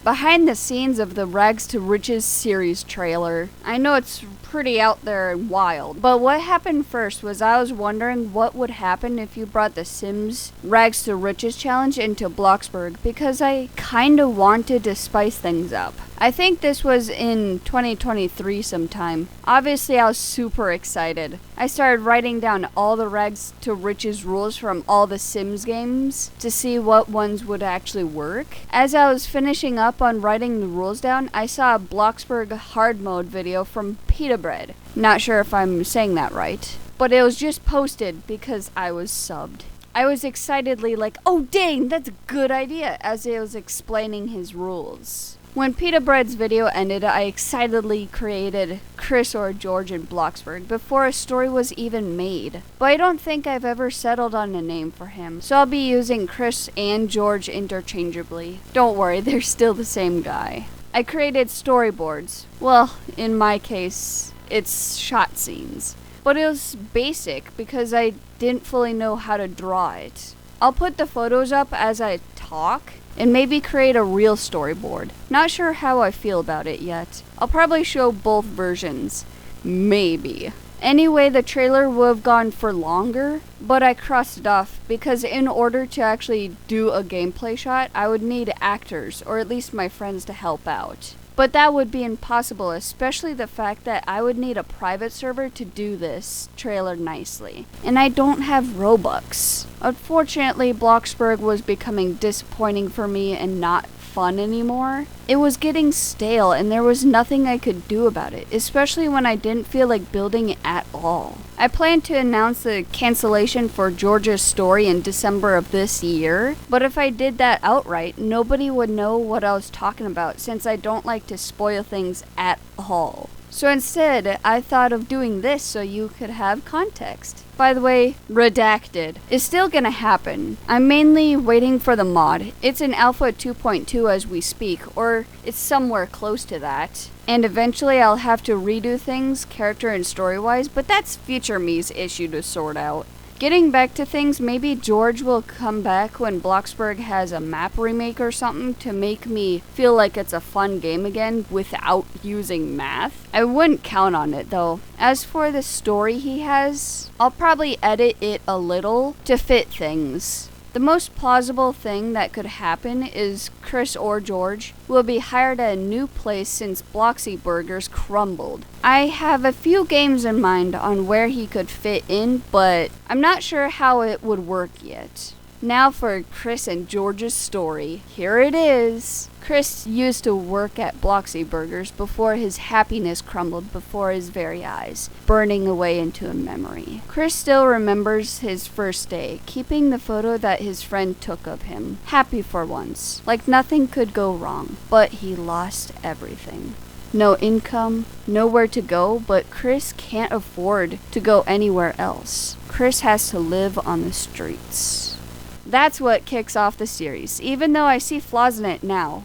behind the scenes of the Rags to Riches series trailer. I know it's pretty out there and wild, but what happened first was I was wondering what would happen if you brought the Sims Rags to Riches challenge into Bloxburg, because I kinda wanted to spice things up. I think this was in 2023 sometime. Obviously, I was super excited. I started writing down all the Rags to Riches rules from all the Sims games to see what ones would actually work. As I was finishing up on writing the rules down, I saw a Bloxburg hard mode video from peetahbread. Not sure if I'm saying that right, but it was just posted because I was subbed. I was excitedly like, oh dang, that's a good idea, as he was explaining his rules. When peetahbread's video ended, I excitedly created Chris or George in Bloxburg before a story was even made. But I don't think I've ever settled on a name for him, so I'll be using Chris and George interchangeably. Don't worry, they're still the same guy. I created storyboards. Well, in my case, it's shot scenes. But it was basic because I didn't fully know how to draw it. I'll put the photos up as I talk, and maybe create a real storyboard. Not sure how I feel about it yet. I'll probably show both versions. Maybe. Anyway, the trailer would have gone for longer, but I crossed it off because in order to actually do a gameplay shot, I would need actors, or at least my friends, to help out. But that would be impossible, especially the fact that I would need a private server to do this trailer nicely. And I don't have Robux. Unfortunately, Bloxburg was becoming disappointing for me and not fun anymore. It was getting stale and there was nothing I could do about it, especially when I didn't feel like building at all. I plan to announce the cancellation for Georgia's story in December of this year, but if I did that outright, nobody would know what I was talking about since I don't like to spoil things at all. So instead, I thought of doing this so you could have context. By the way, redacted. It's still gonna happen. I'm mainly waiting for the mod. It's in Alpha 2.2 as we speak, or it's somewhere close to that. And eventually I'll have to redo things, character and story-wise, but that's future me's issue to sort out. Getting back to things, maybe George will come back when Bloxburg has a map remake or something to make me feel like it's a fun game again without using math. I wouldn't count on it though. As for the story he has, I'll probably edit it a little to fit things. The most plausible thing that could happen is Chris or George will be hired at a new place since Bloxburgers crumbled. I have a few games in mind on where he could fit in, but I'm not sure how it would work yet. Now for Chris and George's story. Here it is. Chris used to work at Bloxburgers before his happiness crumbled before his very eyes, burning away into a memory. Chris still remembers his first day, keeping the photo that his friend took of him. Happy for once, like nothing could go wrong, but he lost everything. No income, nowhere to go, but Chris can't afford to go anywhere else. Chris has to live on the streets. That's what kicks off the series, even though I see flaws in it now.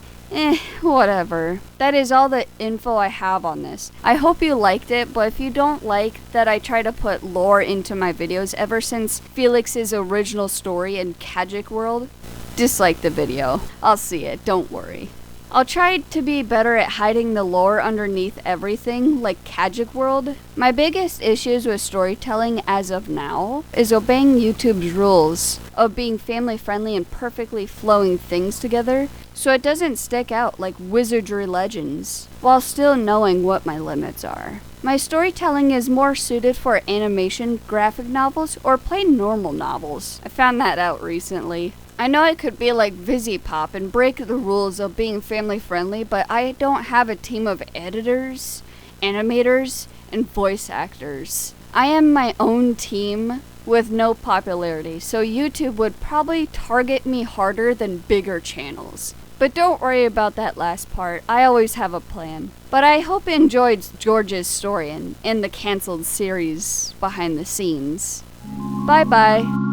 Whatever. That is all the info I have on this. I hope you liked it, but if you don't like that I try to put lore into my videos ever since Felix's original story in Kajik World, dislike the video. I'll see it, don't worry. I'll try to be better at hiding the lore underneath everything, like Kajik World. My biggest issues with storytelling as of now is obeying YouTube's rules of being family friendly and perfectly flowing things together so it doesn't stick out like wizardry legends, while still knowing what my limits are. My storytelling is more suited for animation, graphic novels, or plain normal novels. I found that out recently. I know I could be like VisiPop and break the rules of being family friendly, but I don't have a team of editors, animators, and voice actors. I am my own team with no popularity, so YouTube would probably target me harder than bigger channels. But don't worry about that last part, I always have a plan. But I hope you enjoyed George's story and the cancelled series behind the scenes. Bye bye.